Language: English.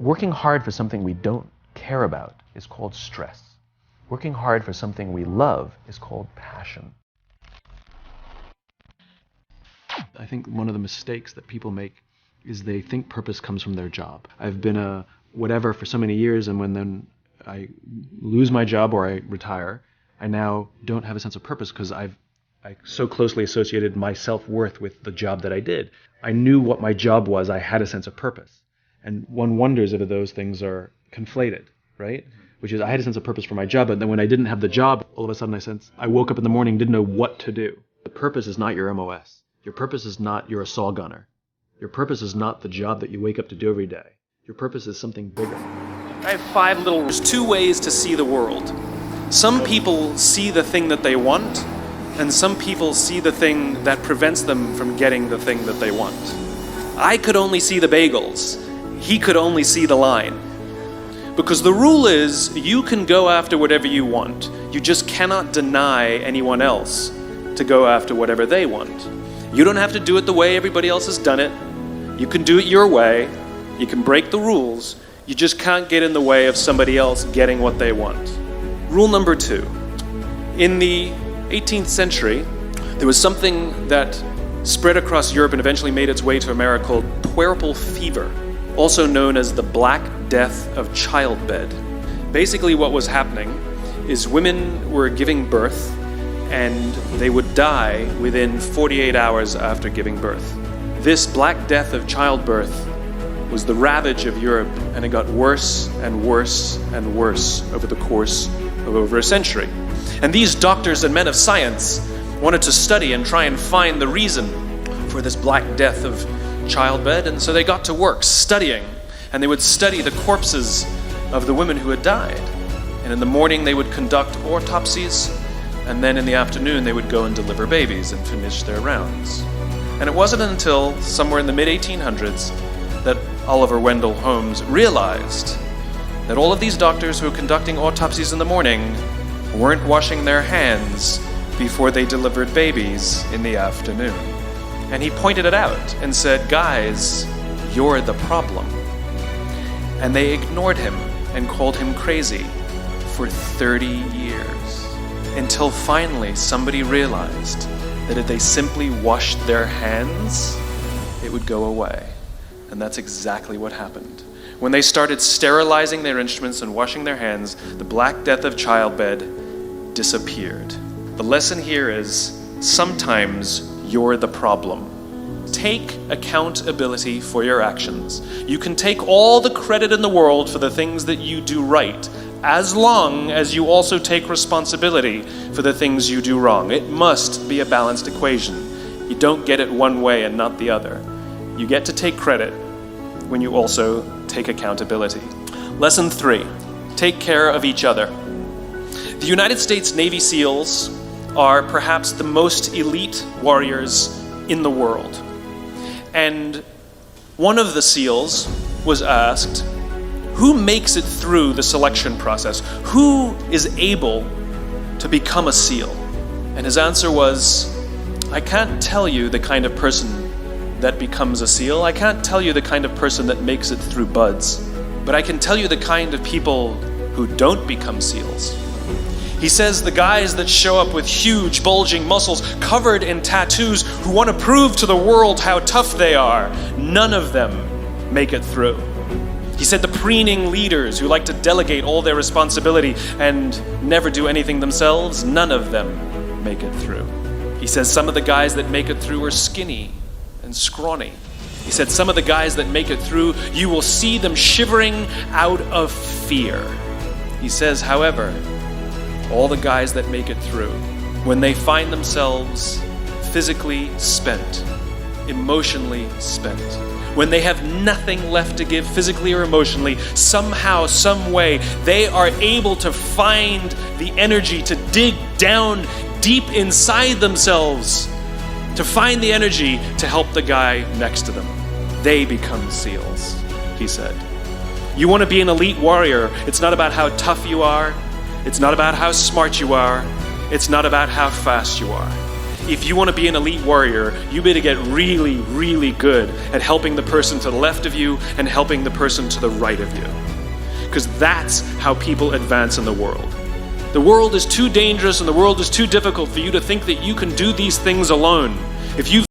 Working hard for something we don't care about is called stress. Working hard for something we love is called passion. I think one of the mistakes that people make is they think purpose comes from their job. I've been a whatever for so many years, and when then I lose my job or I retire, I now don't have a sense of purpose because I so closely associated my self-worth with the job that I did. I knew what my job was. I had a sense of purpose. And one wonders if those things are conflated, right? Which is I had a sense of purpose for my job, but then when I didn't have the job, all of a sudden I woke up in the morning, didn't know what to do. The purpose is not your MOS. Your purpose is not you're a saw gunner. Your purpose is not the job that you wake up to do every day. Your purpose is something bigger. I have there's 2 ways to see the world. Some people see the thing that they want, and some people see the thing that prevents them from getting the thing that they want. I could only see the bagels. He could only see the line. Because the rule is, you can go after whatever you want. You just cannot deny anyone else to go after whatever they want. You don't have to do it the way everybody else has done it. You can do it your way. You can break the rules. You just can't get in the way of somebody else getting what they want. Rule number 2. In the 18th century, there was something that spread across Europe and eventually made its way to America called puerperal fever, also known as the Black Death of childbed. Basically what was happening is women were giving birth and they would die within 48 hours after giving birth. This Black Death of childbirth was the ravage of Europe, and it got worse and worse and worse over the course of over a century. And these doctors and men of science wanted to study and try and find the reason for this Black Death of childbed, and so they got to work studying, and they would study the corpses of the women who had died. And in the morning they would conduct autopsies, and then in the afternoon they would go and deliver babies and finish their rounds. And it wasn't until somewhere in the mid-1800s that Oliver Wendell Holmes realized that all of these doctors who were conducting autopsies in the morning weren't washing their hands before they delivered babies in the afternoon. And he pointed it out and said, "Guys, you're the problem." And they ignored him and called him crazy for 30 years. Until finally somebody realized that if they simply washed their hands, it would go away. And that's exactly what happened. When they started sterilizing their instruments and washing their hands, the Black Death of childbed disappeared. The lesson here is, sometimes you're the problem. Take accountability for your actions. You can take all the credit in the world for the things that you do right, as long as you also take responsibility for the things you do wrong. It must be a balanced equation. You don't get it one way and not the other. You get to take credit when you also take accountability. Lesson 3, take care of each other. The United States Navy SEALs are perhaps the most elite warriors in the world. And one of the SEALs was asked, who makes it through the selection process? Who is able to become a SEAL? And his answer was, I can't tell you the kind of person that becomes a SEAL. I can't tell you the kind of person that makes it through BUD/S, but I can tell you the kind of people who don't become SEALs. He says the guys that show up with huge, bulging muscles, covered in tattoos, who want to prove to the world how tough they are, none of them make it through. He said the preening leaders who like to delegate all their responsibility and never do anything themselves, none of them make it through. He says some of the guys that make it through are skinny and scrawny. He said some of the guys that make it through, you will see them shivering out of fear. He says, however, all the guys that make it through, when they find themselves physically spent, emotionally spent, when they have nothing left to give physically or emotionally, somehow, some way, they are able to find the energy to dig down deep inside themselves, to find the energy to help the guy next to them. They become SEALs, he said. You want to be an elite warrior. It's not about how tough you are. It's not about how smart you are. It's not about how fast you are. if you want to be an elite warrior, you better get really, really good at helping the person to the left of you and helping the person to the right of you. Because that's how people advance in the world. The world is too dangerous and the world is too difficult for you to think that you can do these things alone. If you